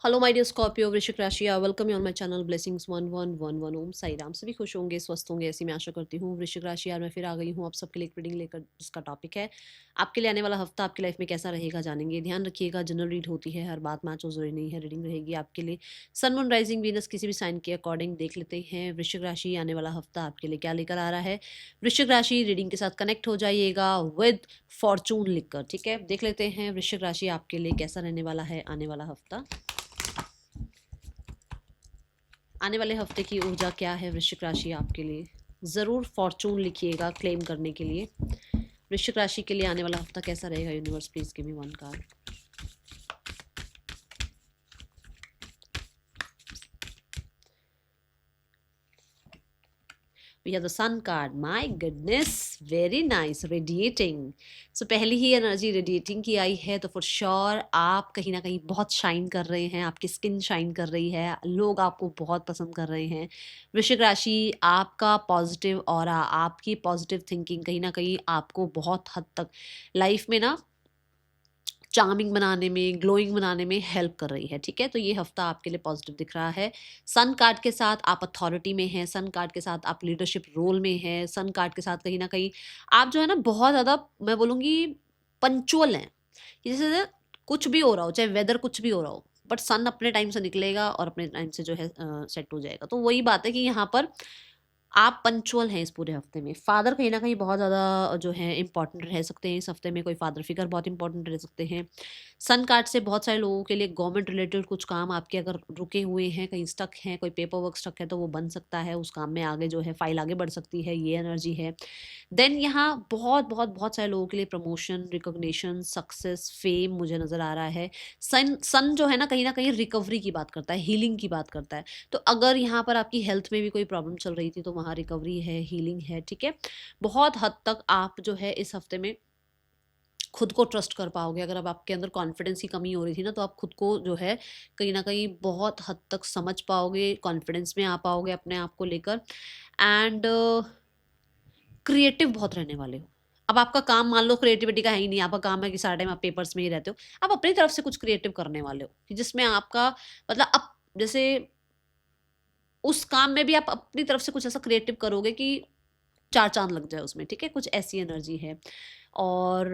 Hello my dear Scorpio वृश्चिक राशि, welcome you on my channel blessings 1111 ओम साई राम। सभी खुश होंगे, स्वस्थ होंगे, ऐसी मैं आशा करती हूँ। वृश्चिक राशि यार, मैं फिर आ गई हूँ आप सबके लिए एक रीडिंग लेकर, जिसका टॉपिक है आपके लिए आने वाला हफ्ता आपकी लाइफ में कैसा रहेगा, जानेंगे। ध्यान रखिएगा, जनरल रीड होती है, हर बात मैच और जरूरी नहीं है। रीडिंग रहेगी आपके लिए सन मून राइजिंग वीनस किसी भी साइन के अकॉर्डिंग। देख लेते हैं वृश्चिक राशि आने वाला हफ्ता आपके लिए क्या लेकर आ रहा है। वृश्चिक राशि रीडिंग के साथ कनेक्ट हो जाइएगा विद फॉर्चून लिखकर, ठीक है। देख लेते हैं वृश्चिक राशि आपके लिए कैसा रहने वाला है आने वाला हफ्ता। आने वाले हफ्ते की ऊर्जा क्या है वृश्चिक राशि आपके लिए। ज़रूर फॉर्चून लिखिएगा क्लेम करने के लिए। वृश्चिक राशि के लिए आने वाला हफ्ता कैसा रहेगा universe, please give me one card. We have the sun card. My goodness, very nice, radiating. So पहली ही एनर्जी रेडिएटिंग की आई है, तो फॉर श्योर आप कहीं ना कहीं बहुत शाइन कर रहे हैं, आपकी स्किन शाइन कर रही है, लोग आपको बहुत पसंद कर रहे हैं। वृश्चिक राशि, आपका पॉजिटिव ऑरा, आपकी पॉजिटिव थिंकिंग कहीं ना कहीं आपको बहुत हद तक लाइफ में ना चार्मिंग बनाने में, ग्लोइंग बनाने में हेल्प कर रही है, ठीक है। तो ये हफ्ता आपके लिए पॉजिटिव दिख रहा है। सन कार्ड के साथ आप अथॉरिटी में हैं, सन कार्ड के साथ आप लीडरशिप रोल में हैं, सन कार्ड के साथ कहीं ना कहीं आप जो है ना बहुत ज़्यादा, मैं बोलूँगी, पंचुअल हैं। जैसे कुछ भी हो रहा हो, चाहे वेदर कुछ भी हो रहा हो, बट सन अपने टाइम से निकलेगा और अपने टाइम से जो है सेट हो जाएगा। तो वही बात है कि यहाँ पर आप पंचुअल हैं इस पूरे हफ्ते में। फादर कहीं ना कहीं बहुत ज़्यादा जो है इंपॉर्टेंट रह सकते हैं इस हफ्ते में, कोई फादर फिगर बहुत इंपॉर्टेंट रह सकते हैं। सन कार्ड से बहुत सारे लोगों के लिए गवर्नमेंट रिलेटेड कुछ काम आपके अगर रुके हुए हैं, कहीं स्टक हैं, कोई पेपर वर्क स्टक है, तो वो बन सकता है, उस काम में आगे जो है फाइल आगे बढ़ सकती है, ये एनर्जी है। देन यहाँ बहुत बहुत बहुत सारे लोगों के लिए प्रमोशन, रिकॉग्निशन, सक्सेस, फेम मुझे नज़र आ रहा है। सन सन जो है ना कहीं रिकवरी की बात करता है, हीलिंग की बात करता है। तो अगर यहाँ पर आपकी हेल्थ में भी कोई प्रॉब्लम चल रही थी, तो वहाँ रिकवरी है, हीलिंग है, ठीक है। बहुत हद तक आप जो है इस हफ्ते में खुद को ट्रस्ट कर पाओगे। अगर अब आपके अंदर कॉन्फिडेंस की कमी हो रही थी ना, तो आप खुद को जो है कहीं ना कहीं बहुत हद तक समझ पाओगे, कॉन्फिडेंस में आ पाओगे अपने आप को लेकर। एंड क्रिएटिव बहुत रहने वाले हो। अब आपका काम मान लो क्रिएटिविटी का है ही नहीं, आपका काम है कि सारा टाइम आप पेपर्स में ही रहते हो। आप अपनी तरफ से कुछ क्रिएटिव करने वाले हो कि जिसमें आपका मतलब अब जैसे उस काम में भी आप अपनी तरफ से कुछ ऐसा क्रिएटिव करोगे कि चार चांद लग जाए उसमें, ठीक है। कुछ ऐसी एनर्जी है। और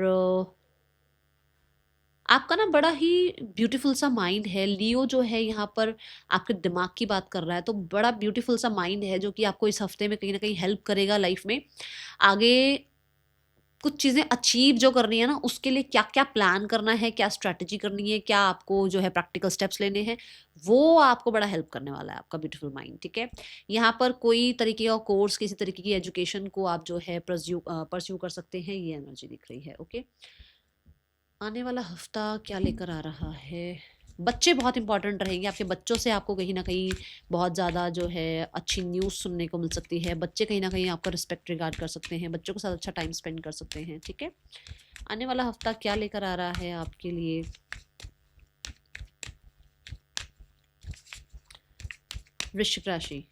आपका ना बड़ा ही ब्यूटीफुल सा माइंड है। लियो जो है यहाँ पर आपके दिमाग की बात कर रहा है, तो बड़ा ब्यूटीफुल सा माइंड है जो कि आपको इस हफ्ते में कहीं ना कहीं हेल्प करेगा लाइफ में आगे कुछ चीज़ें अचीव जो करनी है ना, उसके लिए क्या क्या प्लान करना है, क्या स्ट्रैटेजी करनी है, क्या आपको जो है प्रैक्टिकल स्टेप्स लेने हैं, वो आपको बड़ा हेल्प करने वाला है आपका ब्यूटीफुल माइंड, ठीक है। यहाँ पर कोई तरीके का कोर्स, किसी तरीके की एजुकेशन को आप जो है परस्यू कर सकते हैं, ये एनर्जी दिख रही है, ओके। आने वाला हफ्ता क्या लेकर आ रहा है। बच्चे बहुत इंपॉर्टेंट रहेंगे, आपके बच्चों से आपको कहीं ना कहीं बहुत ज़्यादा जो है अच्छी न्यूज़ सुनने को मिल सकती है। बच्चे कहीं ना कहीं आपका रिस्पेक्ट रिगार्ड कर सकते हैं, बच्चों के साथ अच्छा टाइम स्पेंड कर सकते हैं, ठीक है। आने वाला हफ्ता क्या लेकर आ रहा है आपके लिए। वृश्चिक राशि,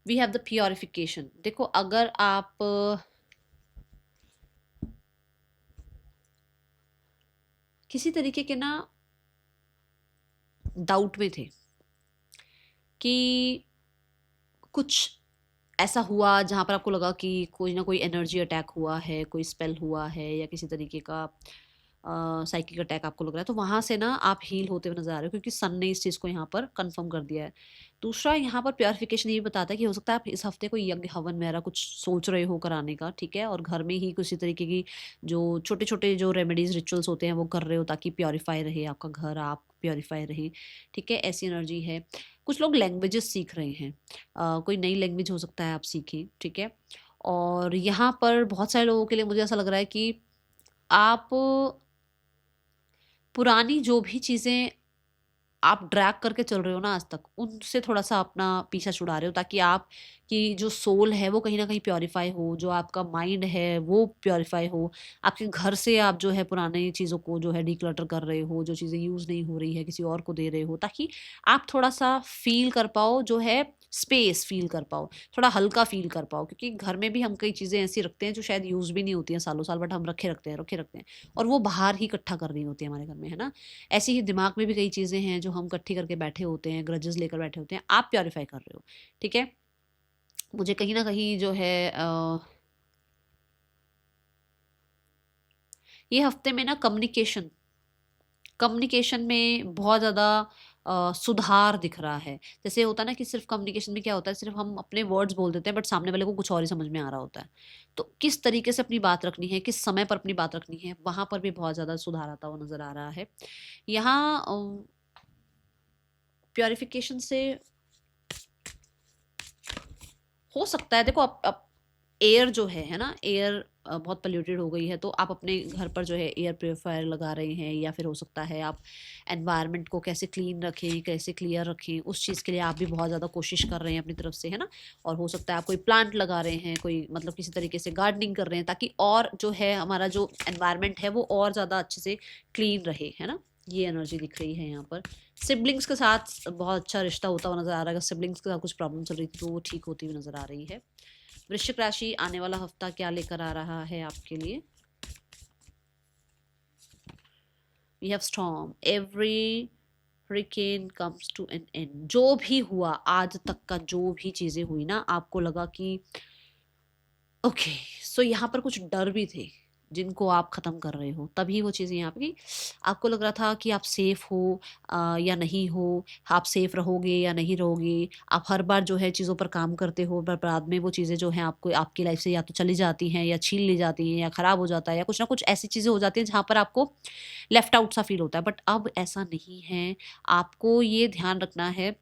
वी हैव द प्योरिफिकेशन। देखो, अगर आप किसी तरीके के ना डाउट में थे कि कुछ ऐसा हुआ जहाँ पर आपको लगा कि कोई ना कोई एनर्जी अटैक हुआ है, कोई स्पेल हुआ है, या किसी तरीके का साइकिक अटैक आपको लग रहा है, तो वहाँ से ना आप हील होते हुए नजर आ रहे हो, क्योंकि सन ने इस चीज़ को यहाँ पर कंफर्म कर दिया है। दूसरा, यहाँ पर प्योरिफिकेशन ये बताता है कि हो सकता है आप इस हफ्ते कोई यज्ञ हवन वगैरह कुछ सोच रहे हो कराने का, ठीक है। और घर में ही किसी तरीके की जो छोटे छोटे जो रेमेडीज रिचुअल्स होते हैं वो कर रहे हो, ताकि प्योरीफाई रहे आपका घर, आप प्योरीफाई रहे, ठीक है। ऐसी एनर्जी है। कुछ लोग लैंग्वेजेस सीख रहे हैं, कोई नई लैंग्वेज हो सकता है आप सीखें, ठीक है। और यहाँ पर बहुत सारे लोगों के लिए मुझे ऐसा लग रहा है कि आप पुरानी जो भी चीज़ें आप ड्रैग करके चल रहे हो ना आज तक, उनसे थोड़ा सा अपना पीछा छुड़ा रहे हो, ताकि आप कि जो सोल है वो कहीं ना कहीं प्योरीफाई हो, जो आपका माइंड है वो प्योरीफाई हो। आपके घर से आप जो है पुरानी चीज़ों को जो है डिक्लटर कर रहे हो, जो चीज़ें यूज़ नहीं हो रही है किसी और को दे रहे हो, ताकि आप थोड़ा सा फील कर पाओ, जो है स्पेस फील कर पाओ, थोड़ा हल्का फील कर पाओ। क्योंकि घर में भी हम कई चीज़ें ऐसी रखते हैं जो शायद यूज़ भी नहीं होती हैं सालों साल, बट हम रखे रखते हैं और वो बाहर ही इकट्ठा कर रही होती है हमारे घर में, है ना। ऐसे ही दिमाग में भी कई चीज़ें हैं जो हम इकट्ठी करके बैठे होते हैं, ग्रजेस लेकर बैठे होते हैं, आप प्योरीफाई कर रहे हो, ठीक है। मुझे कहीं ना कहीं जो है ये हफ्ते में ना कम्युनिकेशन कम्युनिकेशन में बहुत ज़्यादा सुधार दिख रहा है। जैसे होता है ना कि सिर्फ कम्युनिकेशन में क्या होता है, सिर्फ हम अपने वर्ड्स बोल देते हैं बट सामने वाले को कुछ और ही समझ में आ रहा होता है। तो किस तरीके से अपनी बात रखनी है, किस समय पर अपनी बात रखनी है, वहाँ पर भी बहुत ज़्यादा सुधार आता हुआ नज़र आ रहा है। यहाँ प्योरिफिकेशन से हो सकता है, देखो अब एयर जो है ना, एयर बहुत पोल्यूटेड हो गई है, तो आप अपने घर पर जो है एयर प्योरीफायर लगा रहे हैं, या फिर हो सकता है आप एनवायरनमेंट को कैसे क्लीन रखें, कैसे क्लियर रखें, उस चीज़ के लिए आप भी बहुत ज़्यादा कोशिश कर रहे हैं अपनी तरफ से, है ना। और हो सकता है आप कोई प्लांट लगा रहे हैं, कोई मतलब किसी तरीके से गार्डनिंग कर रहे हैं, ताकि और जो है हमारा जो एनवायरनमेंट है वो और ज़्यादा अच्छे से क्लीन रहे, है ना। ये एनर्जी दिख रही है यहाँ पर। सिबलिंग्स के साथ बहुत अच्छा रिश्ता होता हुआ नजर आ रहा है। अगर सिबलिंग्स के साथ कुछ प्रॉब्लम चल रही थी तो वो ठीक होती हुई नजर आ रही है। वृश्चिक राशि, आने वाला हफ्ता क्या लेकर आ रहा है आपके लिए? We have storm, every hurricane comes to an end. जो भी हुआ आज तक का, जो भी चीजें हुई ना, आपको लगा कि ओके, सो यहाँ पर कुछ डर भी थे जिनको आप ख़त्म कर रहे हो, तभी वो चीज़ें यहाँ पे आपको लग रहा था कि आप सेफ हो या नहीं हो, आप सेफ रहोगे या नहीं रहोगे। आप हर बार जो है चीज़ों पर काम करते हो, पर बाद में वो चीज़ें जो हैं आपको आपकी लाइफ से या तो चली जाती हैं, या छीन ली जाती हैं, या ख़राब हो जाता है, या कुछ ना कुछ ऐसी चीज़ें हो जाती हैं जहाँ पर आपको लेफ्ट आउट सा फील होता है। बट अब ऐसा नहीं है। आपको ये ध्यान रखना है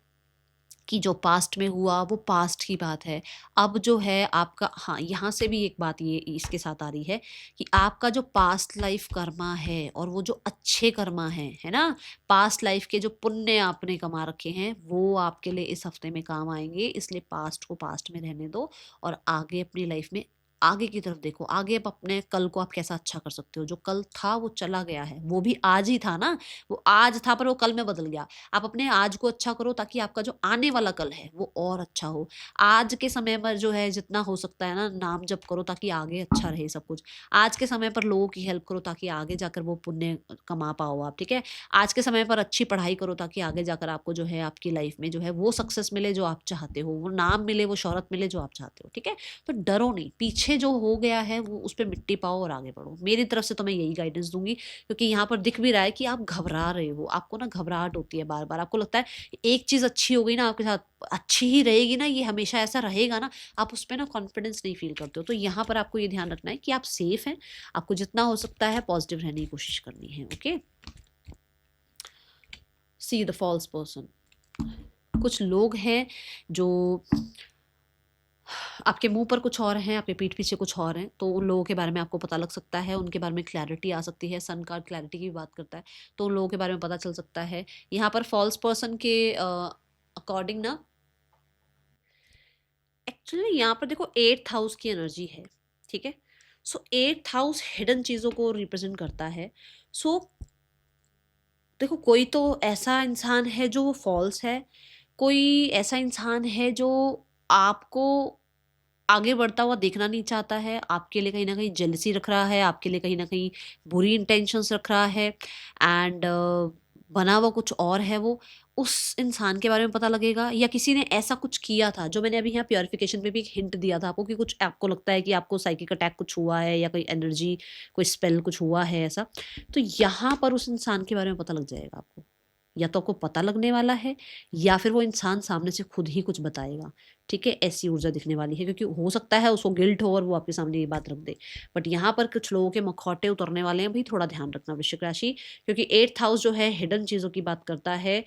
कि जो पास्ट में हुआ वो पास्ट की बात है। अब जो है आपका, हाँ, यहाँ से भी एक बात ये इसके साथ आ रही है कि आपका जो पास्ट लाइफ कर्मा है और वो जो अच्छे कर्मा है ना, पास्ट लाइफ के जो पुण्य आपने कमा रखे हैं वो आपके लिए इस हफ्ते में काम आएंगे। इसलिए पास्ट को पास्ट में रहने दो और आगे अपनी लाइफ में आगे की तरफ देखो। आगे आप अपने कल को आप कैसा अच्छा कर सकते हो। जो कल था वो चला गया है, वो भी आज ही था ना, वो आज था पर वो कल में बदल गया। आप अपने आज को अच्छा करो ताकि आपका जो आने वाला कल है वो और अच्छा हो। आज के समय पर जो है जितना हो सकता है ना, नाम जप करो ताकि आगे अच्छा रहे सब कुछ। आज के समय पर लोगों की हेल्प करो ताकि आगे जाकर वो पुण्य कमा पाओ आप, ठीक है। आज के समय पर अच्छी पढ़ाई करो ताकि आगे जाकर आपको जो है आपकी लाइफ में जो है वो सक्सेस मिले जो आप चाहते हो, वो नाम मिले, वो शोहरत मिले जो आप चाहते हो, ठीक है। तो डरो नहीं, पीछे जो हो गया है वो उस पर मिट्टी पाओ और आगे बढ़ो। मेरी तरफ से तो मैं यही गाइडेंस दूंगी, क्योंकि यहाँ पर दिख भी रहा है कि आप घबरा रहे हो। आपको ना घबराहट होती है बार बार, आपको लगता है एक चीज़ अच्छी हो गई ना आपके साथ, अच्छी ही रहेगी ना, ये हमेशा ऐसा रहेगा ना, आप उस पर ना कॉन्फिडेंस नहीं फील करते हो। तो यहाँ पर आपको ये ध्यान रखना है कि आप सेफ हैं। आपको जितना हो सकता है पॉजिटिव रहने की कोशिश करनी है, okay. See the false person. कुछ लोग हैं जो आपके मुंह पर कुछ और हैं, आपके पीठ पीछे कुछ और हैं, तो उन लोगों के बारे में आपको पता लग सकता है, उनके बारे में क्लैरिटी आ सकती है। सन कार्ड क्लैरिटी की भी बात करता है, तो उन लोगों के बारे में पता चल सकता है। यहाँ पर फॉल्स पर्सन के अकॉर्डिंग ना, एक्चुअली यहाँ पर देखो 8th हाउस की एनर्जी है, ठीक है। सो 8th हाउस हिडन चीज़ों को रिप्रेजेंट करता है। सो देखो, कोई तो ऐसा इंसान है जो वो फॉल्स है, कोई ऐसा इंसान है जो आपको आगे बढ़ता हुआ देखना नहीं चाहता है, आपके लिए कहीं न कहीं जेलसी रख रहा है, आपके लिए कहीं न कहीं बुरी इंटेंशंस रख रहा है, एंड बना हुआ कुछ और है वो। उस इंसान के बारे में पता लगेगा, या किसी ने ऐसा कुछ किया था, जो मैंने अभी यहाँ प्योरिफिकेशन में भी एक हिंट दिया था आपको, कि कुछ आपको लगता है कि आपको साइकिक अटैक कुछ हुआ है, या कोई एनर्जी, कोई स्पेल कुछ हुआ है ऐसा। तो यहाँ पर उस इंसान के बारे में पता लग जाएगा आपको, या तो आपको पता लगने वाला है, या फिर वो इंसान सामने से खुद ही कुछ बताएगा, ठीक है। ऐसी ऊर्जा दिखने वाली है, क्योंकि हो सकता है उसको गिल्ट हो और वो आपके सामने ये बात रख दे। बट यहाँ पर कुछ लोगों के मखौटे उतरने वाले हैं, भी थोड़ा ध्यान रखना वृश्चिक राशि, क्योंकि 8th हाउस जो है हिडन चीज़ों की बात करता है।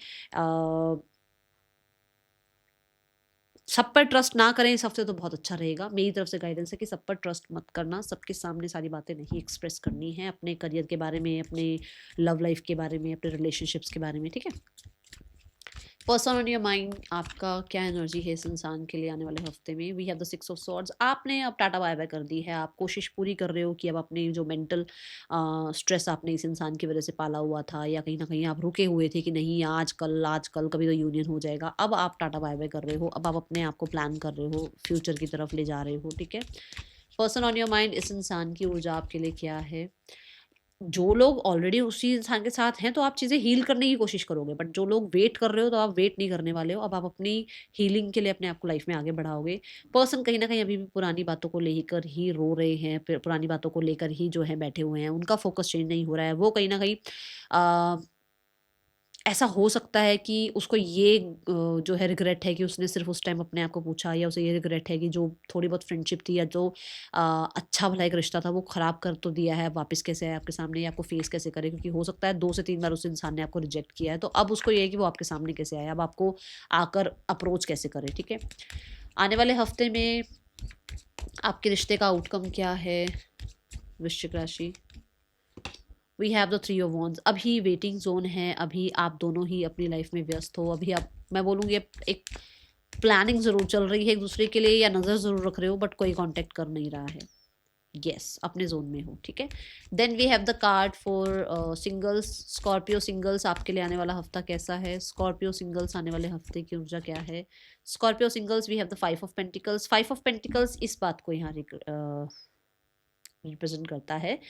सब पर ट्रस्ट ना करें इस हफ्ते, तो बहुत अच्छा रहेगा। मेरी तरफ से गाइडेंस है कि सब पर ट्रस्ट मत करना, सबके सामने सारी बातें नहीं एक्सप्रेस करनी है, अपने करियर के बारे में, अपने लव लाइफ के बारे में, अपने रिलेशनशिप्स के बारे में, ठीक है। पर्सन ऑन योर माइंड, आपका क्या एनर्जी है इस इंसान के लिए आने वाले हफ्ते में। We have the six of swords. आपने अब टाटा बाय बाय कर दी है, आप कोशिश पूरी कर रहे हो कि अब अपने जो मेंटल स्ट्रेस आपने इस इंसान की वजह से पाला हुआ था, या कहीं ना कहीं आप रुके हुए थे कि नहीं आज कल कभी तो यूनियन हो जाएगा, अब आप टाटा बाय बाय कर रहे हो, अब आप अपने आप को प्लान कर रहे हो, फ्यूचर की तरफ ले जा रहे हो, ठीक है। पर्सन ऑन योर माइंड, इस इंसान की ऊर्जा आपके लिए क्या है। जो लोग ऑलरेडी उसी इंसान के साथ हैं तो आप चीज़ें हील करने की कोशिश करोगे, बट जो लोग वेट कर रहे हो तो आप वेट नहीं करने वाले हो, अब आप अपनी हीलिंग के लिए अपने आप को लाइफ में आगे बढ़ाओगे। पर्सन कहीं ना कहीं अभी भी पुरानी बातों को लेकर ही रो रहे हैं, फिर पुरानी बातों को लेकर ही जो है बैठे हुए हैं, उनका फोकस चेंज नहीं हो रहा है। वो कहीं ना कहीं ऐसा हो सकता है कि उसको ये जो है रिग्रेट है कि उसने सिर्फ उस टाइम अपने आप को पूछा, या उसे ये रिग्रेट है कि जो थोड़ी बहुत फ्रेंडशिप थी या जो अच्छा भला एक रिश्ता था वो ख़राब कर तो दिया है, अब वापस कैसे आए आपके सामने, या आपको फेस कैसे करे, क्योंकि हो सकता है 2 से 3 बार उस इंसान ने आपको रिजेक्ट किया है, तो अब उसको ये है कि वो आपके सामने कैसे आए, अब आपको आकर अप्रोच कैसे करे, ठीक है। आने वाले हफ्ते में आपके रिश्ते का आउटकम क्या है वृश्चिक राशि। We have the three of wands. अभी वेटिंग जोन है, अभी आप दोनों ही अपनी लाइफ में व्यस्त हो, अभी आप, मैं बोलूँगी एक प्लानिंग ज़रूर चल रही है एक दूसरे के लिए, या नज़र ज़रूर रख रहे हो, बट कोई कांटेक्ट कर नहीं रहा है। यस, अपने जोन में हो, ठीक है। Then we have the card for singles. Scorpio singles, आपके लिए आने वाला हफ्ता कैसा है। स्कॉर्पियो सिंगल्स, आने वाले हफ्ते की ऊर्जा क्या है। Scorpio singles, we have the 5 of pentacles. 5 of pentacles इस बात को यहाँ रिप्रेजेंट करता है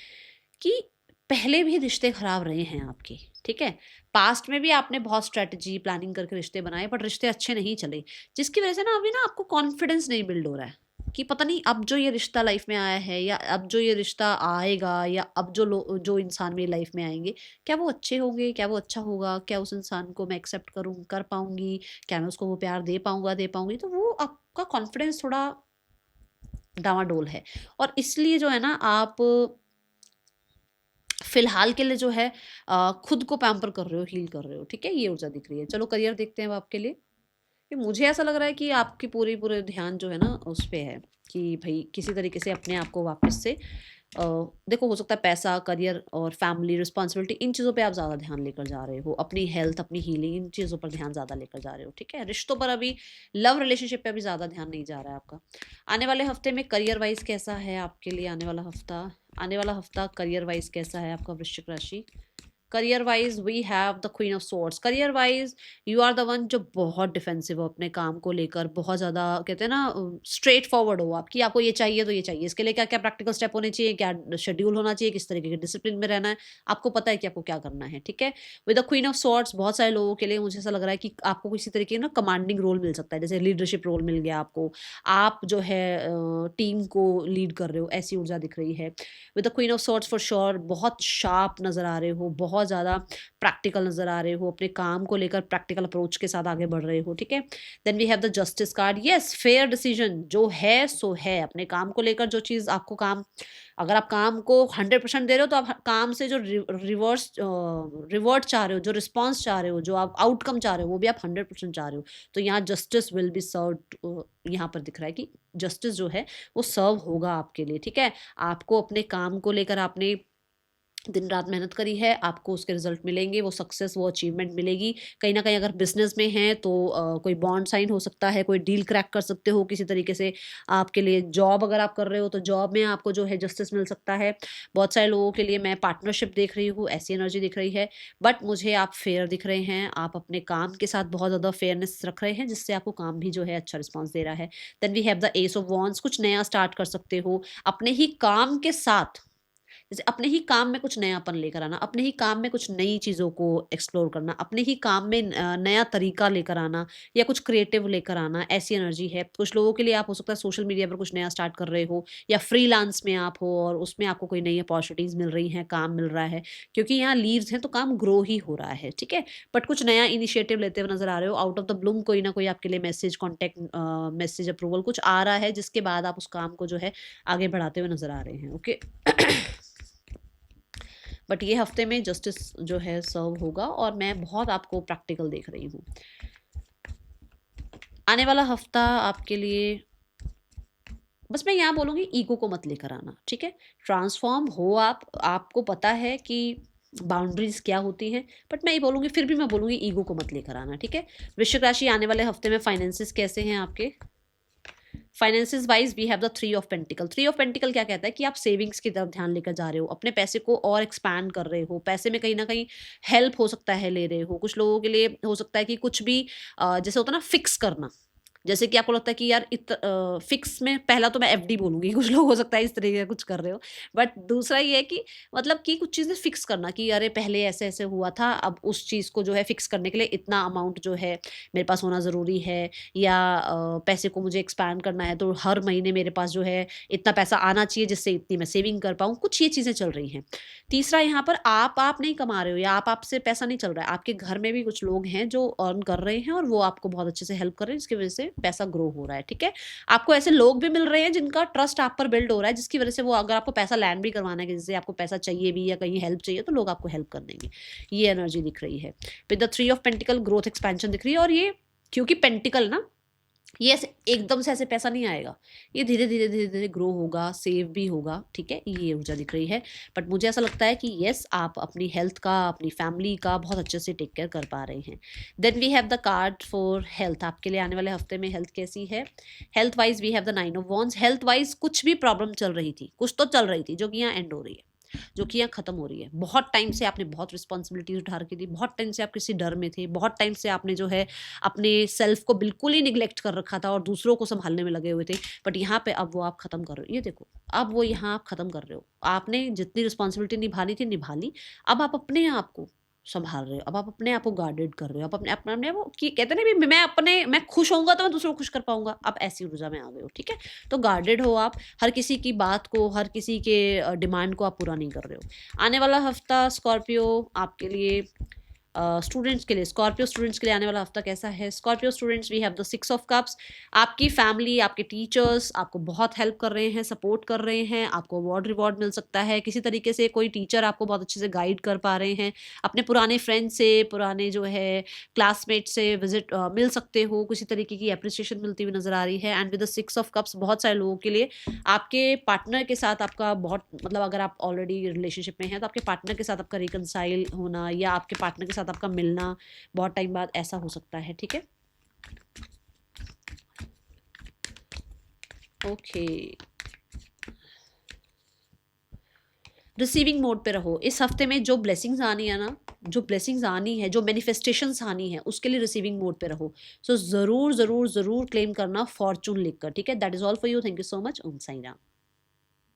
कि पहले भी रिश्ते खराब रहे हैं आपके, ठीक है। पास्ट में भी आपने बहुत स्ट्रेटजी प्लानिंग करके रिश्ते बनाए, बट रिश्ते अच्छे नहीं चले, जिसकी वजह से ना अभी ना आपको कॉन्फिडेंस नहीं बिल्ड हो रहा है कि पता नहीं अब जो ये रिश्ता लाइफ में आया है, या अब जो ये रिश्ता आएगा, या अब जो इंसान मेरी लाइफ में आएंगे, क्या वो अच्छे होंगे, क्या वो अच्छा होगा, क्या उस इंसान को मैं एक्सेप्ट कर पाऊंगी, क्या मैं उसको वो प्यार दे पाऊंगी। तो वो आपका कॉन्फिडेंस थोड़ा डावाडोल है, और इसलिए जो है ना आप फिलहाल के लिए जो है खुद को पैम्पर कर रहे हो, हील कर रहे हो, ठीक है। ये ऊर्जा दिख रही है। चलो करियर देखते हैं अब आपके लिए। कि मुझे ऐसा लग रहा है कि आपकी पूरे ध्यान जो है ना उस पे है कि भाई किसी तरीके से अपने आप को वापस से देखो, हो सकता है पैसा, करियर और फैमिली रिस्पॉन्सिबिलिटी, इन चीज़ों पे आप ज़्यादा ध्यान लेकर जा रहे हो, अपनी हेल्थ, अपनी हीलिंग, इन चीज़ों पर ध्यान ज़्यादा लेकर जा रहे हो, ठीक है। रिश्तों पर अभी, लव रिलेशनशिप पे अभी ज़्यादा ध्यान नहीं जा रहा है आपका। आने वाले हफ्ते में करियर वाइज कैसा है आपके लिए आने वाला हफ्ता। आने वाला हफ्ता करियर वाइज कैसा है आपका वृश्चिक राशि। Career wise we have the queen of swords. Career wise you are the one जो बहुत डिफेंसिव हो अपने काम को लेकर, बहुत ज़्यादा कहते हैं ना स्ट्रेट फॉरवर्ड हो आपकी, आपको ये चाहिए तो ये चाहिए, इसके लिए क्या क्या प्रैक्टिकल स्टेप होने चाहिए, क्या शेड्यूल होना चाहिए, किस तरीके के डिसिप्लिन में रहना है, आपको पता है कि आपको क्या करना है, ठीक है। With the queen of swords, बहुत सारे लोगों के लिए मुझे ऐसा लग रहा है कि आपको किसी तरीके का ना कमांडिंग रोल मिल सकता है, जैसे लीडरशिप रोल मिल गया आपको, आप जो है टीम को लीड कर रहे हो, ऐसी ऊर्जा दिख रही है। With the queen of swords for sure बहुत शार्प नज़र आ रहे हो, बहुत ज़्यादा प्रैक्टिकल नज़र आ रहे हो, अपने काम को लेकर प्रैक्टिकल अप्रोच के साथ आगे बढ़ रहे हो, ठीक है। Then we have the justice card. Yes, fair decision जो है सो है, अपने काम को लेकर जो चीज़ आपको काम, अगर आप काम को 100% दे रहे हो तो आप काम से जो रिवर्ट चाह रहे हो, जो रिस्पॉन्स चाह रहे हो, जो आप आउटकम चाह रहे हो, वो भी आप 100% चाह रहे हो। तो यहाँ जस्टिस विल बी सर्व, यहाँ पर दिख रहा है कि जस्टिस जो है वो सर्व होगा आपके लिए, ठीक है। आपको अपने काम को लेकर आपने दिन रात मेहनत करी है, आपको उसके रिजल्ट मिलेंगे, वो सक्सेस, वो अचीवमेंट मिलेगी। कहीं ना कहीं अगर बिजनेस में हैं तो कोई बॉन्ड साइन हो सकता है, कोई डील क्रैक कर सकते हो किसी तरीके से। आपके लिए जॉब अगर आप कर रहे हो तो जॉब में आपको जो है जस्टिस मिल सकता है। बहुत सारे लोगों के लिए मैं पार्टनरशिप देख रही हूँ, ऐसी एनर्जी दिख रही है, बट मुझे आप फेयर दिख रहे हैं, आप अपने काम के साथ बहुत ज़्यादा फेयरनेस रख रहे हैं, जिससे आपको काम भी जो है अच्छा रिस्पॉन्स दे रहा है। Then we have the ace of wands. कुछ नया स्टार्ट कर सकते हो अपने ही काम के साथ, जैसे अपने ही काम में कुछ नयापन लेकर आना, अपने ही काम में कुछ नई चीज़ों को एक्सप्लोर करना, अपने ही काम में नया तरीका लेकर आना, या कुछ क्रिएटिव लेकर आना, ऐसी एनर्जी है। कुछ लोगों के लिए आप हो सकता है सोशल मीडिया पर कुछ नया स्टार्ट कर रहे हो, या फ्रीलांस में आप हो और उसमें आपको कोई नई अपॉर्चुनिटीज़ मिल रही हैं, काम मिल रहा है, क्योंकि यहाँ लीव्स हैं तो काम ग्रो ही हो रहा है, ठीक है। बट कुछ नया इनिशिएटिव लेते हुए नजर आ रहे हो, आउट ऑफ द ब्लूम कोई ना कोई आपके लिए मैसेज, कॉन्टैक्ट, मैसेज अप्रूवल कुछ आ रहा है, जिसके बाद आप उस काम को जो है आगे बढ़ाते हुए नजर आ रहे हैं, ओके। बट ये हफ्ते में जस्टिस जो है सर्व होगा, और मैं बहुत आपको प्रैक्टिकल देख रही हूँ। आने वाला हफ्ता आपके लिए, बस मैं यहाँ बोलूँगी ईगो को मत लेकर आना, ठीक है। ट्रांसफॉर्म हो आप, आपको पता है कि बाउंड्रीज क्या होती हैं, बट मैं ये बोलूँगी, फिर भी मैं बोलूँगी ईगो को मत लेकर आना, ठीक है। वृश्चिक राशि, आने वाले हफ्ते में फाइनेंसेस कैसे हैं आपके? Finances wise we have the three of pentacles. Three of pentacles क्या कहता है कि आप सेविंग्स की तरफ ध्यान लेकर जा रहे हो, अपने पैसे को और एक्सपैंड कर रहे हो, पैसे में कहीं ना कहीं हेल्प हो सकता है ले रहे हो। कुछ लोगों के लिए हो सकता है कि कुछ भी जैसे होता है ना फिक्स करना, जैसे कि आपको लगता है कि यार फिक्स में, पहला तो मैं एफडी बोलूंगी, कुछ लोग हो सकता है इस तरीके का कुछ कर रहे हो, बट दूसरा ये है कि मतलब कि कुछ चीज़ें फिक्स करना कि अरे पहले ऐसे ऐसे हुआ था, अब उस चीज़ को जो है फिक्स करने के लिए इतना अमाउंट जो है मेरे पास होना ज़रूरी है, या पैसे को मुझे एक्सपैंड करना है तो हर महीने मेरे पास जो है इतना पैसा आना चाहिए जिससे इतनी मैं सेविंग कर पाऊँ, कुछ ये चीज़ें चल रही हैं। तीसरा, यहाँ पर आप नहीं कमा रहे हो या आप से पैसा नहीं चल रहा है, आपके घर में भी कुछ लोग हैं जो अर्न कर रहे हैं और वो आपको बहुत अच्छे से हेल्प कर रहे हैं, जिसकी वजह से पैसा ग्रो हो रहा है, ठीक है। आपको ऐसे लोग भी मिल रहे हैं जिनका ट्रस्ट आप पर बिल्ड हो रहा है, जिसकी वजह से वो, अगर आपको पैसा लैंड भी करवाना है कि जैसे आपको पैसा चाहिए भी या कहीं हेल्प चाहिए, तो लोग आपको हेल्प कर देंगे। ये एनर्जी दिख रही है। With the three of pentacle, growth expansion दिख रही है। और ये क्योंकि पेंटिकल ना, ये ऐसे एकदम से ऐसे पैसा नहीं आएगा, ये धीरे धीरे धीरे धीरे ग्रो होगा, सेव भी होगा, ठीक है। ये ऊर्जा दिख रही है। बट मुझे ऐसा लगता है कि यस, आप अपनी हेल्थ का, अपनी फैमिली का बहुत अच्छे से टेक केयर कर पा रहे हैं। Then we have the card for health. आपके लिए आने वाले हफ्ते में हेल्थ कैसी है? Health wise we have the nine of wands. Health wise कुछ भी प्रॉब्लम चल रही थी, कुछ तो चल रही थी जो कि यहाँ एंड हो रही है, जो कि यहाँ खत्म हो रही है। बहुत टाइम से आपने बहुत रिस्पॉन्सिबिलिटीज उठा रखी थी, बहुत टाइम से आप किसी डर में थे, बहुत टाइम से आपने जो है अपने सेल्फ को बिल्कुल ही निग्लेक्ट कर रखा था और दूसरों को संभालने में लगे हुए थे। बट यहाँ पे अब वो आप खत्म कर रहे हो, ये देखो, अब वो यहाँ आप खत्म कर रहे हो। आपने जितनी रिस्पॉन्सिबिलिटी निभानी थी निभा ली, अब आप अपने आप को संभाल रहे हो, अब आप अपने आप को गार्डेड कर रहे हो, आप अपने अपने अपने वो कि कहते हैं ना भी मैं खुश होऊंगा तो मैं दूसरों को खुश कर पाऊंगा, आप ऐसी ऊर्जा में आ गए हो, ठीक है। तो गार्डेड हो आप, हर किसी की बात को, हर किसी के डिमांड को आप पूरा नहीं कर रहे हो। आने वाला हफ्ता स्कॉर्पियो आपके लिए, स्टूडेंट्स के लिए, स्कॉर्पियो स्टूडेंट्स के लिए आने वाला हफ्ता कैसा है? Scorpio students, we have the six of cups. आपकी फैमिली, आपके टीचर्स आपको बहुत हेल्प कर रहे हैं, सपोर्ट कर रहे हैं, आपको अवार्ड रिवॉर्ड मिल सकता है किसी तरीके से। कोई टीचर आपको बहुत अच्छे से गाइड कर पा रहे हैं, अपने पुराने फ्रेंड से, पुराने जो है क्लासमेट से विजिट मिल सकते हो, किसी तरीके की अप्रिसिएशन मिलती हुई नजर आ रही है। And with the six of cups, बहुत सारे लोगों के लिए आपके पार्टनर के साथ आपका बहुत, मतलब अगर आप ऑलरेडी रिलेशनशिप में हैं तो आपके पार्टनर के साथ आपका रिकनसाइल होना या आपके पार्टनर के साथ आपका मिलना बहुत टाइम बाद ऐसा हो सकता है, ठीक है। ओके, रिसीविंग मोड पे रहो। इस हफ्ते में जो ब्लेसिंग्स आनी है ना, जो ब्लेसिंग्स आनी है, जो मैनिफेस्टेशंस आनी है, उसके लिए रिसीविंग मोड पे रहो। सो जरूर जरूर जरूर क्लेम करना फॉर्चून लिखकर, ठीक है। That is all for you. Thank you so much. ओम साई राम।